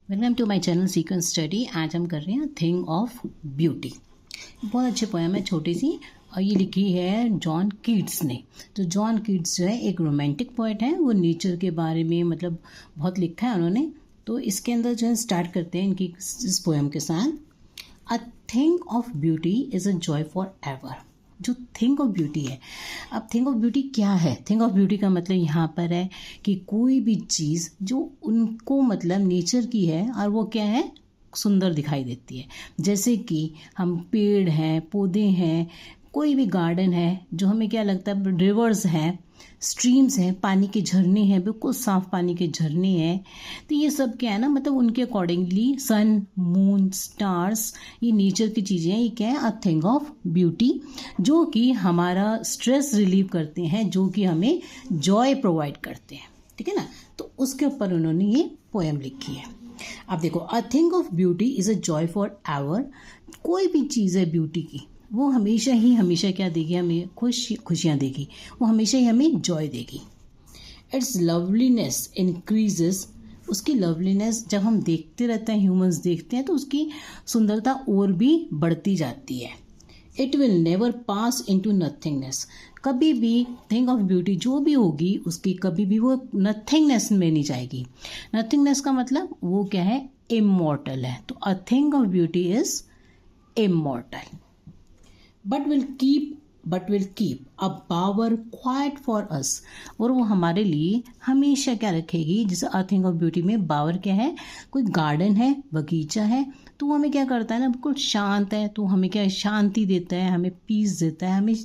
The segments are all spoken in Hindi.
Welcome to my channel sequence study. आज हम कर रहे हैं थिंग ऑफ ब्यूटी। बहुत अच्छे पोएम है, छोटी सी, और ये लिखी है जॉन कीट्स ने। तो जॉन कीट्स जो है एक रोमांटिक पोएट है, वो नेचर के बारे में मतलब बहुत लिखा है उन्होंने। तो इसके अंदर जो है स्टार्ट करते हैं इनकी इस पोएम के साथ। अ thing of beauty is a joy for ever. जो थिंग ऑफ ब्यूटी है, अब थिंग ऑफ ब्यूटी क्या है? थिंग ऑफ ब्यूटी का मतलब यहाँ पर है कि कोई भी चीज़ जो उनको मतलब नेचर की है और वो क्या है, सुंदर दिखाई देती है। जैसे कि हम पेड़ हैं, पौधे हैं, कोई भी गार्डन है जो हमें क्या लगता है, रिवर्स हैं, स्ट्रीम्स हैं, पानी के झरने हैं, बिल्कुल साफ पानी के झरने हैं। तो ये सब क्या है ना, मतलब उनके अकॉर्डिंगली सन, मून, स्टार्स, ये नेचर की चीज़ें हैं। ये क्या है, अ थिंग ऑफ ब्यूटी, जो कि हमारा स्ट्रेस रिलीव करते हैं, जो कि हमें जॉय प्रोवाइड करते हैं। ठीक है ना। तो उसके ऊपर उन्होंने ये पोएम लिखी है। अब देखो, अ thing of beauty is a joy for ever. कोई भी चीज़ है ब्यूटी की, वो हमेशा क्या देगी, हमें खुशियाँ देगी, वो हमेशा ही हमें जॉय देगी। It's loveliness increases. उसकी लवलीनेस जब हम देखते रहते हैं, ह्यूमंस देखते हैं, तो उसकी सुंदरता और भी बढ़ती जाती है। It will never pass into nothingness. कभी भी थिंग ऑफ ब्यूटी जो भी होगी उसकी कभी भी वो नथिंगनेस में नहीं जाएगी। नथिंगनेस का मतलब वो क्या है, इमॉर्टल है। तो a thing of beauty is immortal. But will keep a bower quiet for us. और वो हमारे लिए हमेशा क्या रखेगी, जैसे अ थिंग ऑफ ब्यूटी में बावर क्या है, कोई गार्डन है, बगीचा है, तो वो हमें क्या करता है ना, बिल्कुल शांत है, तो हमें क्या शांति देता है, हमें पीस देता है, हमें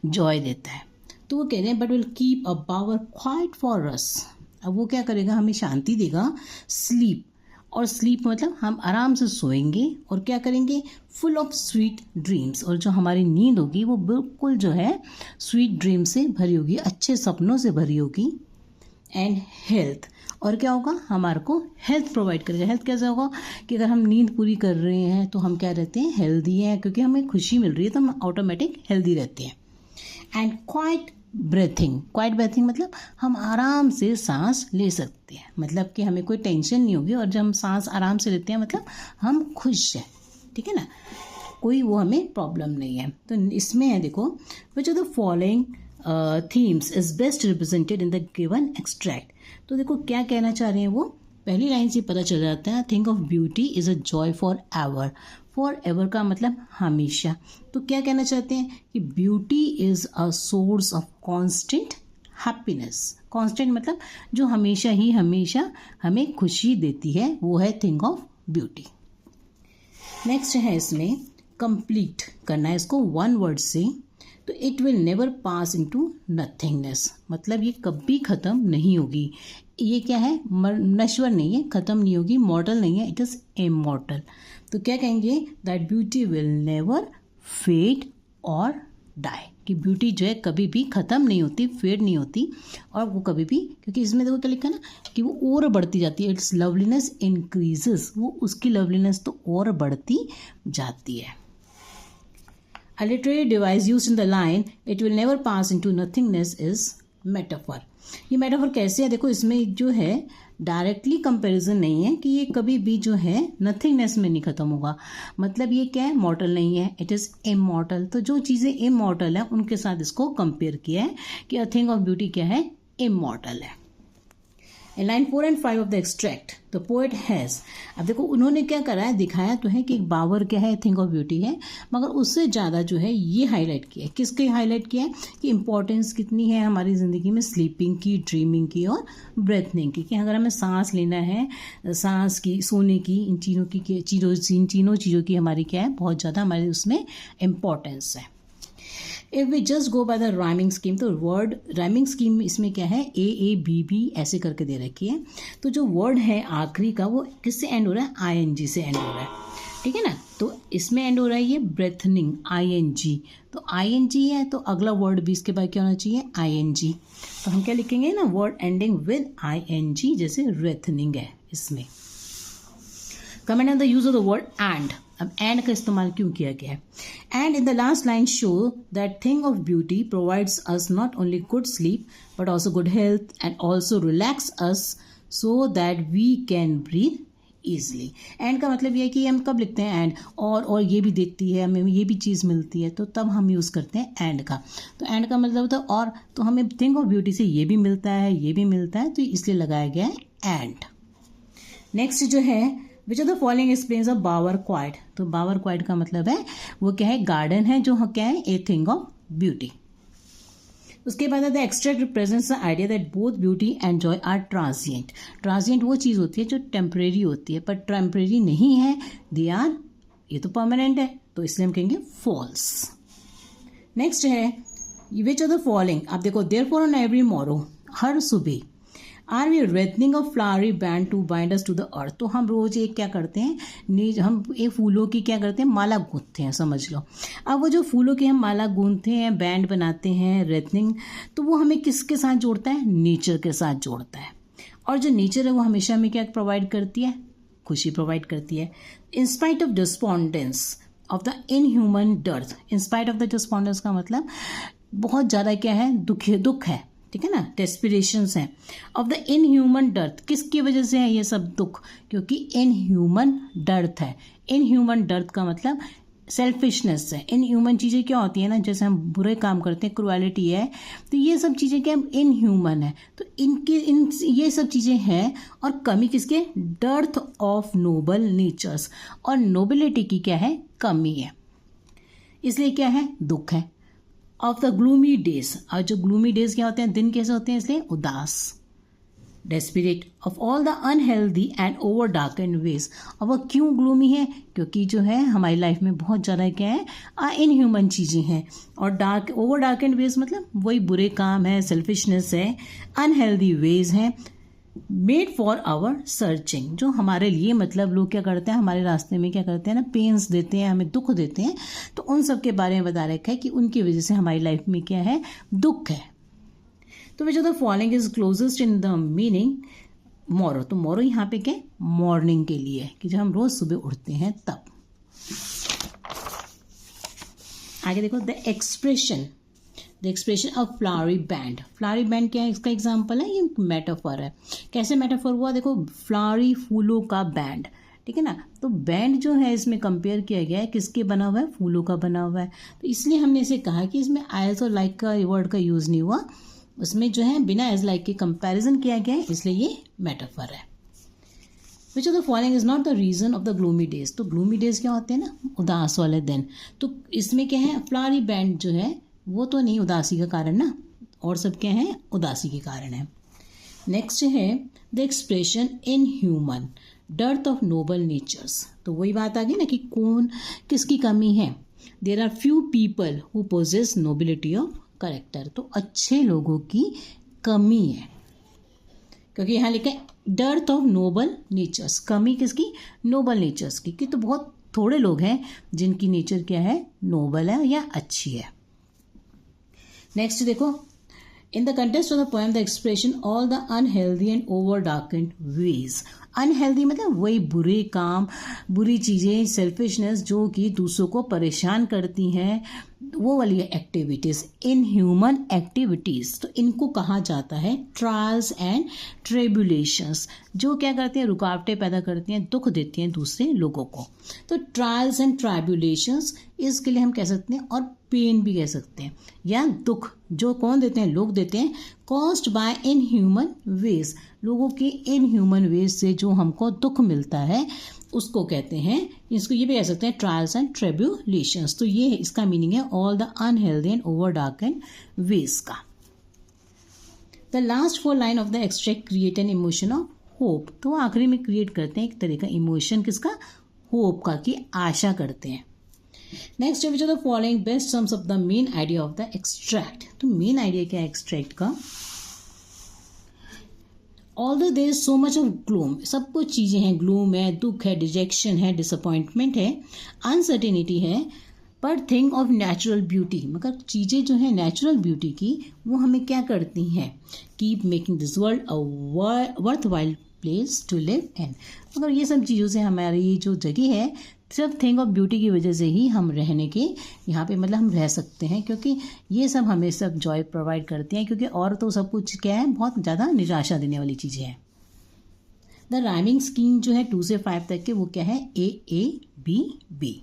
जॉय देता है। तो वो कह रहे हैं but will keep a bower quiet for us. अब वो क्या करेगा, हमें शांति देगा। स्लीप, और स्लीप मतलब हम आराम से सोएंगे और क्या करेंगे, फुल ऑफ स्वीट ड्रीम्स। और जो हमारी नींद होगी वो बिल्कुल जो है स्वीट ड्रीम से भरी होगी, अच्छे सपनों से भरी होगी। एंड हेल्थ, और क्या होगा, हमारे को हेल्थ प्रोवाइड करेगा। हेल्थ कैसे होगा कि अगर हम नींद पूरी कर रहे हैं तो हम क्या रहते हैं, हेल्दी हैं, क्योंकि हमें खुशी मिल रही है तो हम ऑटोमेटिक हेल्दी रहते हैं। एंड क्वाइट ब्रेथिंग मतलब हम आराम से सांस ले सकते हैं, मतलब कि हमें कोई टेंशन नहीं होगी, और जब हम सांस आराम से लेते हैं मतलब हम खुश हैं। ठीक है ना, कोई वो हमें प्रॉब्लम नहीं है। तो इसमें है देखो, विच of the following themes is best represented in the given extract. तो देखो क्या कहना चाह रहे हैं वो, पहली लाइन से पता चल जाता है, think of beauty is a joy for ever. For ever का मतलब हमेशा। तो क्या कहना चाहते हैं कि beauty is a source of constant happiness. Constant मतलब जो हमेशा हमें खुशी देती है, वो है थिंग ऑफ ब्यूटी। नेक्स्ट है इसमें कंप्लीट करना है इसको वन वर्ड से। तो it will never pass into nothingness, मतलब ये कभी ख़त्म नहीं होगी। ये क्या है, नश्वर नहीं है, ख़त्म नहीं होगी, मॉर्टल नहीं है, इट इज़ इमॉर्टल। तो क्या कहेंगे, that beauty will never fade और डाई, कि ब्यूटी जो है कभी भी ख़त्म नहीं होती, फेड नहीं होती, और वो कभी भी, क्योंकि इसमें देखो क्या लिखा है ना कि वो और बढ़ती जाती है। इट्स लवलीनेस इंक्रीजेस, वो उसकी लवलीनेस तो और बढ़ती जाती है। A literary device used in the line "It will never pass into nothingness" is metaphor। ये मेटाफर कैसे है, देखो इसमें जो है डायरेक्टली कंपैरिजन नहीं है कि ये कभी भी जो है नथिंगनेस में नहीं खत्म होगा। मतलब ये क्या है, मॉर्टल नहीं है, इट इज़ इमॉर्टल। तो जो चीज़ें इमॉर्टल है उनके साथ इसको कंपेयर किया है कि अ थिंग ऑफ ब्यूटी क्या है, इमॉर्टल है। In line 4 and 5 of the extract, the poet has। अब देखो उन्होंने क्या करा है, दिखाया तो है कि एक बावर क्या है, थिंग ऑफ ब्यूटी है, मगर उससे ज़्यादा जो है ये हाईलाइट किया है। किसके हाईलाइट किया है कि इंपॉर्टेंस कितनी है हमारी ज़िंदगी में स्लीपिंग की, ड्रीमिंग की और ब्रेथनिंग की। कि अगर हमें सांस लेना है, सांस की, सोने की, इन तीनों चीज़ों की हमारी क्या है, बहुत ज़्यादा हमारे उसमें इम्पोर्टेंस है। If we just go by the rhyming scheme, तो वर्ड राइमिंग स्कीम इसमें क्या है, ए ऐसे करके दे रखी है। तो जो वर्ड है आखिरी का वो किससे एंड हो रहा है, ING से एंड हो रहा है। ठीक है ना, तो इसमें एंड हो रहा है ये ब्रेथनिंग, ING। तो ING है तो अगला वर्ड भी इसके बाद क्या होना चाहिए, ING। तो हम क्या लिखेंगे ना, वर्ड एंडिंग विद ING, जैसे रेथनिंग है इसमें। Comment on the use of the word and. अब एंड का इस्तेमाल क्यों किया गया है, and in the last line show that thing of beauty provides us not only good sleep but also good health and also relax us so that we can breathe easily. And का मतलब ये है कि हम कब लिखते हैं एंड, और ये भी देती है हमें, ये भी चीज़ मिलती है, तो तब हम यूज़ करते हैं एंड का। तो एंड का मतलब होता है और, तो हमें थिंग ऑफ ब्यूटी से ये भी मिलता है, ये भी मिलता है, तो इसलिए लगाया गया है एंड। नेक्स्ट जो है, which of the following explains a bower quiet. तो बावर क्वाइट का मतलब है वो क्या है, गार्डन है जो क्या है, ए थिंग ऑफ ब्यूटी। उसके बाद the extract represents the idea that both beauty and joy are transient. Transient वो चीज़ होती है जो टेम्परेरी होती है, पर टेम्परेरी नहीं है, दे आर, ये तो परमानेंट है, तो इसलिए हम कहेंगे फॉल्स। नेक्स्ट है, विच ऑफ द फॉलोइंग, आप देखो, देयरफॉर ऑन एवरी मॉरो, हर सुबह, are we wreathing of flowery band to bind us to the earth. तो हम रोज एक क्या करते हैं, हम एक फूलों की क्या करते हैं, माला गूंथते हैं, समझ लो। अब वो जो फूलों की हम माला गूंथते हैं, बैंड बनाते हैं, रेथनिंग, तो वो हमें किसके साथ जोड़ता है, नेचर के साथ जोड़ता है। और जो नेचर है वो हमेशा हमें क्या प्रोवाइड करती है, खुशी प्रोवाइड करती है। In spite of despondence of the inhuman dearth. In spite of the despondence का मतलब बहुत ज़्यादा क्या है, दुख है, ठीक है ना, डेस्पिरेशंस हैं। ऑफ द इनह्यूमन डर्थ, किसकी वजह से है ये सब दुख, क्योंकि इनह्यूमन डर्थ है। इनह्यूमन डर्थ का मतलब सेल्फिशनेस है। इनह्यूमन चीज़ें क्या होती है ना, जैसे हम बुरे काम करते हैं, क्रुएलिटी है, तो ये सब चीज़ें क्या इनह्यूमन है। तो ये सब चीज़ें हैं। और कमी किसके, डर्थ ऑफ नोबल नेचर्स, और नोबिलिटी की क्या है, कमी है, इसलिए क्या है, दुख है। ऑफ द ग्लूमी डेज, और जो ग्लूमी डेज क्या होते हैं, दिन कैसे होते हैं, इसलिए उदास, desperate. Of all the unhealthy and over darken ways. और वह क्यों ग्लूमी है, क्योंकि जो है हमारी लाइफ में बहुत ज़्यादा क्या है, इनह्यूमन चीज़ें हैं। और ओवर डार्कन वेज मतलब वही बुरे काम है, सेल्फिशनेस है, अनहेल्दी वेज हैं, मेड फॉर आवर सर्चिंग, जो हमारे लिए मतलब लोग क्या करते हैं, हमारे रास्ते में क्या करते हैं ना, पेन्स देते हैं, हमें दुख देते हैं, तो उन सब के बारे में बता रखा है कि उनकी वजह से हमारी लाइफ में क्या है, दुख है। तो विच of the following is closest in the meaning मोरो। तो मोरो यहाँ पे क्या, मॉर्निंग के लिए, कि जब हम रोज सुबह उठते हैं तब। आगे देखो, the expression of flowery band. Flowery band क्या है, इसका एग्जाम्पल है, ये मेटाफर है। कैसे मेटाफर हुआ, देखो, फ्लावरी फूलों का बैंड, ठीक है ना। तो बैंड जो है इसमें कंपेयर किया गया है, किसके बना हुआ है, फूलों का बना हुआ है। तो इसलिए हमने इसे कहा कि इसमें एज और लाइक का वर्ड का यूज़ नहीं हुआ, उसमें जो है बिना एज लाइक के कंपैरिजन किया गया है, इसलिए ये मेटाफर है। Which of the following is not the reason of the gloomy days. तो ग्लूमी डेज क्या होते हैं ना, उदास वाले दिन। तो इसमें क्या है, फ्लावरी बैंड जो है वो तो नहीं उदासी का कारण ना, और सब क्या है, उदासी के कारण है। नेक्स्ट है the expression in human dearth of noble natures. तो वही बात आ गई ना कि कौन किसकी कमी है। There are few people who possess nobility of character. तो अच्छे लोगों की कमी है, क्योंकि यहाँ लिखा है डर्थ ऑफ नोबल नेचर्स, कमी किसकी, नोबल नेचर्स की, कि तो बहुत थोड़े लोग हैं जिनकी नेचर क्या है, नोबल है या अच्छी है। नेक्स्ट देखो, in the context of the poem the expression all the unhealthy and over darkened ways. Unhealthy मतलब वही बुरे काम, बुरी चीज़ें, सेल्फिशनेस जो कि दूसरों को परेशान करती हैं, वो वाली एक्टिविटीज़, इन ह्यूमन एक्टिविटीज़। तो इनको कहा जाता है ट्रायल्स एंड ट्रिब्यूलेशंस, जो क्या करते हैं, रुकावटें पैदा करती हैं, दुख देती हैं दूसरे लोगों को। तो ट्रायल्स एंड ट्रिब्यूलेशंस इसके लिए हम कह सकते हैं, और पेन भी कह सकते हैं, या दुख जो कौन देते हैं, लोग देते हैं, caused by in human veg, लोगों के इन ह्यूमन वेज से जो हमको दुख मिलता है उसको कहते हैं, इसको ये भी कह सकते हैं ट्रायल्स एंड ट्रिब्यूलेशंस। तो ये इसका मीनिंग है all the unhealthy and over darken ways का। The last 4 line of the extract create an emotion of hope. तो आखिरी में क्रिएट करते हैं एक तरह का इमोशन, किसका, होप का, की आशा करते हैं। Next which of the following best sums up the main idea of the extract. तो मेन आइडिया क्या है एक्सट्रैक्ट का, although there is so much of gloom, सब कुछ चीज़ें हैं, ग्लूम है, दुख है, डिजेक्शन है, डिसअपॉइंटमेंट है, अनसर्टेनिटी है, पर थिंग ऑफ नेचुरल ब्यूटी, मगर चीज़ें जो है नेचुरल ब्यूटी की, वो हमें क्या करती हैं, keep making this world a worthwhile place to live in. मगर ये सब चीज़ों से हमारी जो जगह है, सिर्फ थिंग ऑफ ब्यूटी की वजह से ही हम रहने के यहाँ पे मतलब हम रह सकते हैं, क्योंकि ये सब हमें सब जॉय प्रोवाइड करते हैं, क्योंकि और तो सब कुछ क्या है, बहुत ज़्यादा निराशा देने वाली चीज़ें हैं। द राइमिंग स्कीम जो है 2 से 5 तक के वो क्या है AABB।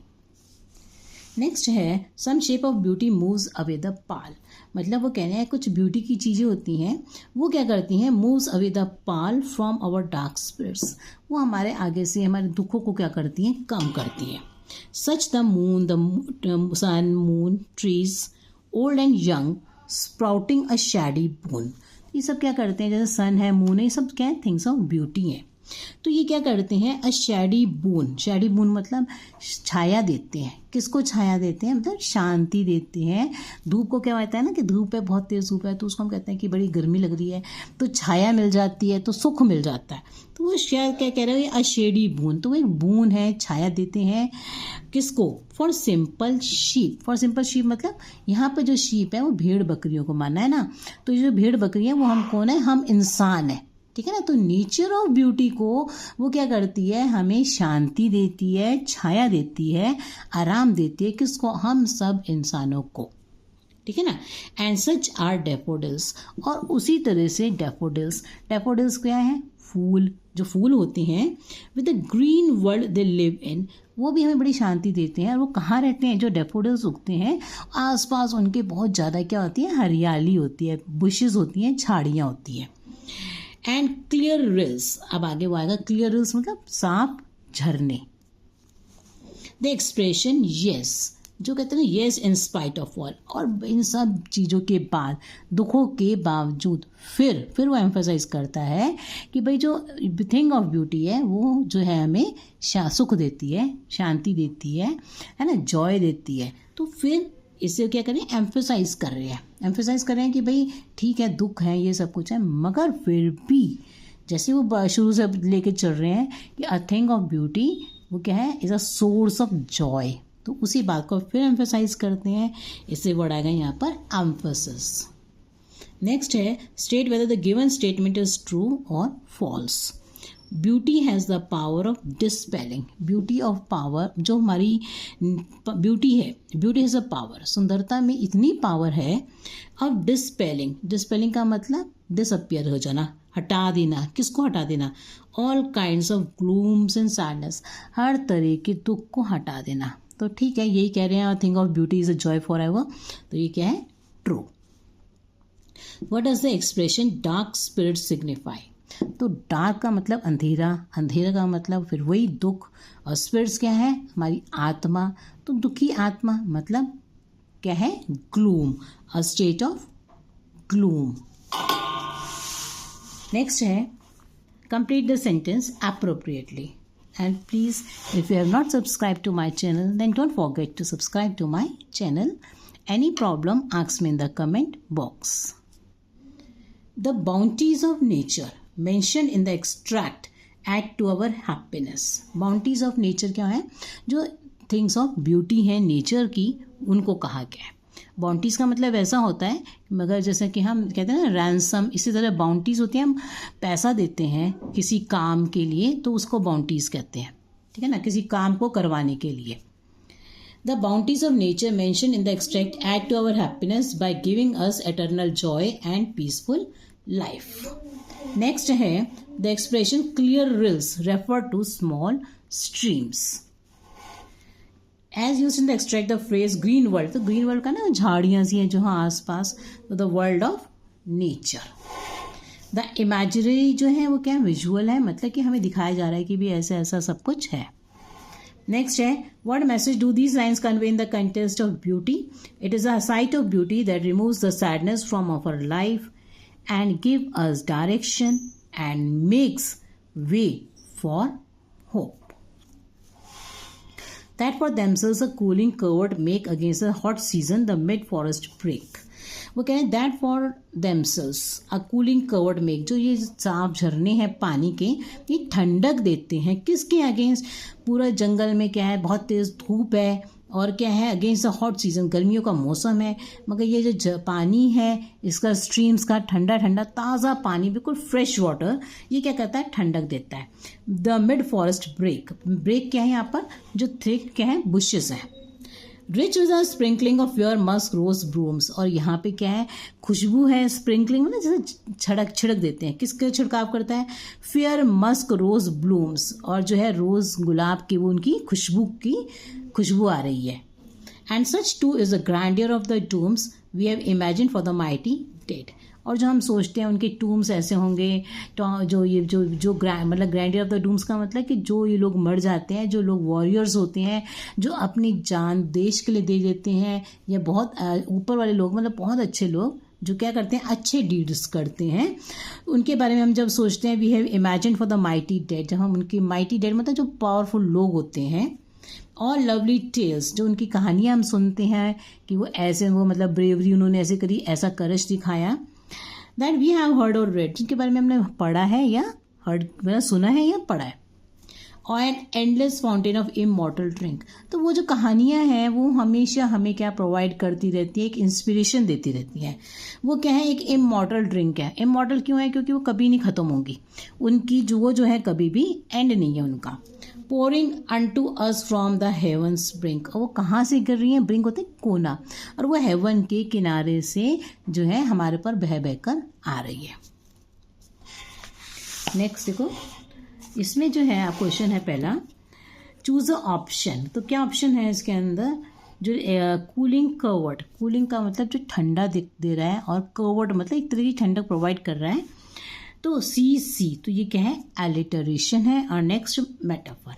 नेक्स्ट है some shape of beauty moves away the pall, मतलब वो कह रहे हैं कुछ ब्यूटी की चीज़ें होती हैं वो क्या करती हैं, moves away the pall from our dark spirits, वो हमारे आगे से हमारे दुखों को क्या करती हैं, कम करती हैं। Such the moon, the sun, moon, trees, old and young, sprouting a shady boon, ये सब क्या करते हैं, जैसे सन है, मून है, ये सब क्या है, थिंग्स ऑफ ब्यूटी है। तो ये क्या करते हैं, अ शैडी बून, शैडी बून मतलब छाया देते हैं। किसको छाया देते हैं, मतलब शांति देते हैं। धूप को क्या होता है ना कि धूप है, बहुत तेज धूप है, तो उसको हम कहते हैं कि बड़ी गर्मी लग रही है, तो छाया मिल जाती है, तो सुख मिल जाता है। तो वो शायद क्या कह रहे हो, अ शेडी बून, तो वो एक बून है, छाया देते हैं। किसको, for simple sheep, for simple sheep मतलब यहाँ पर जो शीप है वो भेड़ बकरियों को माना है ना, तो ये जो भेड़ बकरी है वो हम कौन है, हम इंसान है, ठीक है ना। तो नेचर ऑफ ब्यूटी को वो क्या करती है, हमें शांति देती है, छाया देती है, आराम देती है, किसको, हम सब इंसानों को, ठीक है ना। एंड सच आर डैफोडिल्स, और उसी तरह से डैफोडिल्स, डैफोडिल्स क्या है, फूल, जो फूल होते हैं, with the green world they live in, वो भी हमें बड़ी शांति देते हैं। और वो कहाँ रहते हैं, जो डैफोडिल्स उगते हैं आसपास उनके बहुत ज़्यादा क्या होती है, हरियाली होती है, बुशेस होती हैं, झाड़ियाँ होती हैं। एंड क्लियर रिल्स, अब आगे वो आएगा, क्लियर रिल्स मतलब साफ झरने। द एक्सप्रेशन येस, जो कहते हैं ना yes in spite of all, और इन सब चीज़ों के बाद, दुखों के बावजूद, फिर वो एम्फसाइज करता है कि भाई जो थिंग ऑफ ब्यूटी है वो जो है हमें सुख देती है, शांति देती है ना, जॉय देती है। तो फिर इसे क्या करें, एम्फसाइज कर रहे हैं कि भाई ठीक है, दुख है, ये सब कुछ है, मगर फिर भी जैसे वो शुरू से लेके चल रहे हैं कि अ थिंग ऑफ ब्यूटी वो क्या है, is a source of Joy, तो उसी बात को फिर एम्फसाइज करते हैं। इससे वर्ड आएगा यहाँ पर एम्फेसिस। नेक्स्ट है state whether the given statement is true और false. Beauty has the power of dispelling, beauty of power, जो हमारी ब्यूटी है, ब्यूटी हैज़ अ पावर, सुंदरता में इतनी पावर है ऑफ डिस्पेलिंग, डिस्पेलिंग का मतलब डिसअपियर हो जाना, हटा देना, किसको हटा देना, all kinds of glooms and sadness, हर तरह के दुख को हटा देना। तो ठीक है, यही कह रहे हैं, thing of beauty is a joy for ever, तो ये क्या है, true. What does the expression dark spirit signify, तो डार्क का मतलब अंधेरा, अंधेरा का मतलब फिर वही दुख, और स्पिरिट्स क्या है, हमारी आत्मा, तो दुखी आत्मा मतलब क्या है, gloom, a state of gloom. Next है complete the sentence appropriately, and please if you have not subscribed to my channel then don't forget to subscribe to my channel. Any problem, ask me in the comment box. The bounties of nature mentioned in the extract add to our happiness. Bounties of nature क्या है, जो things of beauty है नेचर की, उनको कहा गया है। बाउंटीज़ का मतलब ऐसा होता है, मगर जैसे कि हम कहते हैं ना रैंसम, इसी तरह बाउंटीज़ होती हैं, हम पैसा देते हैं किसी काम के लिए तो उसको बाउंटीज़ कहते हैं, ठीक है ना, किसी काम को करवाने के लिए। The bounties of nature mention in the extract add to our happiness by giving us eternal joy and peaceful life. Next है the expression clear rills refer to small streams. As use in the extract the phrase green world, तो ग्रीन वर्ल्ड का ना झाड़ियाँ सी हैं जो हाँ आसपास, तो the world of nature. The imaginary जो है वो क्या विजुअल है, मतलब कि हमें दिखाया जा रहा है कि भी ऐसा ऐसा सब कुछ है। नेक्स्ट है what message do these lines convey in the context of beauty, it is a sight of beauty that removes the sadness from our life and give us direction and makes way for hope. That for themselves a cooling covert make against a hot season the mid forest break. वो कह रहे हैं that for themselves a cooling covert make, जो ये साफ झरने हैं पानी के, ये ठंडक देते हैं किसके अगेंस्ट, पूरा जंगल में क्या है, बहुत तेज धूप है, और क्या है अगेंस्ट द हॉट सीजन, गर्मियों का मौसम है, मगर ये जो पानी है इसका स्ट्रीम्स का ठंडा ठंडा ताज़ा पानी, बिल्कुल फ्रेश वाटर, ये क्या करता है, ठंडक देता है। The mid forest brake, brake क्या है यहाँ पर, जो थिक क्या है बुशेस है, rich with a sprinkling of pure musk rose blooms, और यहाँ पे क्या है, खुशबू है, स्प्रिंकलिंग मतलब जैसे छिड़क देते हैं, किसके छिड़काव करता है, फेयर मस्क रोज ब्लूम्स, और जो है रोज गुलाब की वो उनकी खुशबू आ रही है। And such too is the grandeur of the tombs we have imagine for the mighty dead, और जो हम सोचते हैं उनके टूम्स ऐसे होंगे, तो जो ये जो मतलब ग्रैंडियर ऑफ द टूम्स का मतलब कि जो ये लोग मर जाते हैं, जो लोग वॉरियर्स होते हैं, जो अपनी जान देश के लिए दे देते हैं, या बहुत ऊपर वाले लोग मतलब बहुत अच्छे लोग जो क्या करते हैं, अच्छे डीड्स करते हैं, उनके बारे में हम जब सोचते हैं we have imagine for the mighty dead, जब हम उनकी माइटी डेड मतलब जो पावरफुल लोग होते हैं, और लवली टेल्स जो उनकी कहानियाँ हम सुनते हैं कि वो ऐसे वो मतलब ब्रेवरी उन्होंने ऐसे करी, ऐसा करश दिखाया, दैट वी हैव हर्ड और रेड, जिनके बारे में हमने पढ़ा है या हर्ड मतलब सुना है या पढ़ा है। और N endless fountain of immortal drink, तो वो जो कहानियाँ हैं वो हमेशा हमें क्या प्रोवाइड करती रहती है, एक इंस्पिरेशन देती रहती है। वो क्या है, एक इमॉर्टल ड्रिंक है। इमॉर्टल क्यों है, क्योंकि वो कभी नहीं ख़त्म होंगी, उनकी जो है कभी भी एंड नहीं है उनका। Pouring unto us from the heavens brink, और वो कहाँ से गिर रही है, ब्रिंक होते कोना, और वो हेवन के किनारे से जो है हमारे पर बह बहकर आ रही है। नेक्स्ट देखो, इसमें जो है आप क्वेश्चन है पहला, चूज अ ऑप्शन, तो क्या ऑप्शन है इसके अंदर, जो कूलिंग कर्वर्ड, कूलिंग का मतलब जो ठंडा दे रहा है, और कर्वर्ड मतलब एक तरह की ठंडक प्रोवाइड कर रहा है, तो सी तो ये क्या है, एलिटरेशन है। और नेक्स्ट मेटाफर,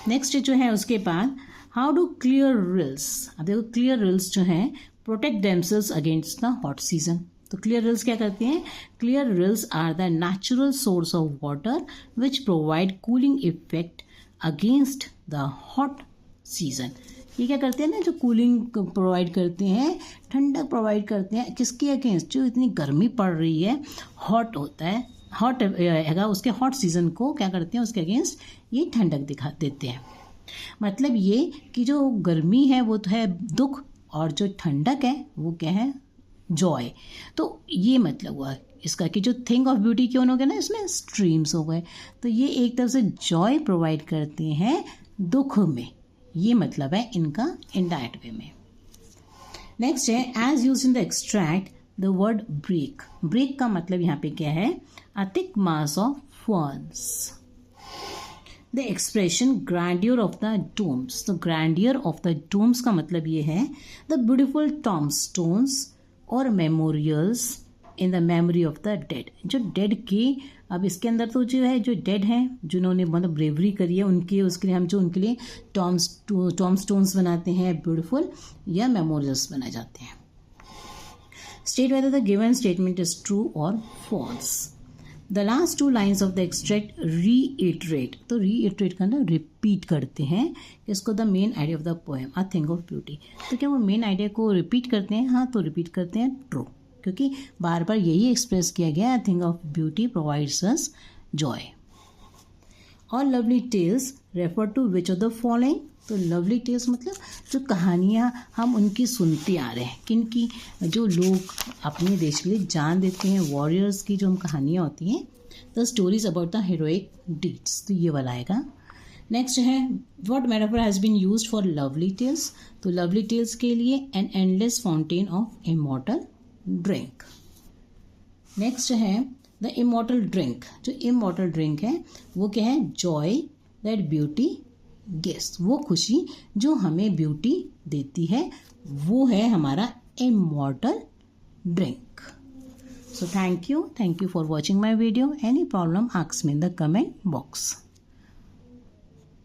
नेक्स्ट जो है उसके बाद हाउ डू क्लियर रिल्स, अब देखो क्लियर रिल्स जो है protect themselves against the hot season, तो क्लियर रिल्स क्या करते हैं, clear rills are the natural source of water which provide cooling effect against the hot season. ये क्या करते हैं ना, जो कूलिंग प्रोवाइड करते हैं, ठंडक प्रोवाइड करते हैं, किसके अगेंस्ट, जो इतनी गर्मी पड़ रही है, हॉट होता है, हॉट है उसके हॉट सीजन को क्या करते हैं, उसके अगेंस्ट ये ठंडक दिखा देते हैं। मतलब ये कि जो गर्मी है वो तो है दुख, और जो ठंडक है वो क्या है, जॉय। तो ये मतलब हुआ इसका कि जो थिंग ऑफ ब्यूटी क्यों हो गया ना, इसमें स्ट्रीम्स हो गए, तो ये एक तरफ से जॉय प्रोवाइड करते हैं दुख में, ये मतलब है इनका इनडायरेक्ट वे में। नेक्स्ट है as used in the extract the word brake, brake का मतलब यहाँ पे क्या है, a thick mass of ferns. The expression grandeur of the dooms, तो ग्रैंडियर ऑफ द डोम्स का मतलब ये है द ब्यूटिफुल टॉम्बस्टोन्स और memorials in the memory of the dead, जो डेड के, अब इसके अंदर तो जो है जो डेड हैं जिन्होंने मतलब ब्रेवरी करी है उनके, उसके लिए हम जो उनके लिए टॉम्बस्टोन्स बनाते हैं ब्यूटिफुल, या मेमोरियल्स बनाए जाते हैं। State whether the given statement is true और false. The last two lines of the extract reiterate, तो रीइटरेट करना रिपीट करते हैं इसको, the main idea of the poem a thing of beauty, तो क्या वो मेन आइडिया को रिपीट करते हैं, हाँ तो रिपीट करते हैं ट्रू, क्योंकि बार बार यही एक्सप्रेस किया गया, a thing of beauty provides us joy. और lovely tales refer to which of the following, तो लवली टेल्स मतलब जो कहानियाँ हम उनकी सुनते आ रहे हैं, किनकी, जो लोग अपने देश के लिए जान देते हैं, वॉरियर्स की जो हम कहानियाँ होती हैं, the stories about the heroic deeds, तो ये वाला आएगा। नेक्स्ट है what metaphor has been used for lovely tales, तो लवली टेल्स के लिए an endless fountain of immortal drink. Next है द इमॉर्टल ड्रिंक, जो इमॉर्टल ड्रिंक है वो क्या है, जॉय दैट ब्यूटी गिव्स, वो खुशी जो हमें ब्यूटी देती है, वो है हमारा immortal drink. So thank you for watching my video. Any problem ask me in the comment box.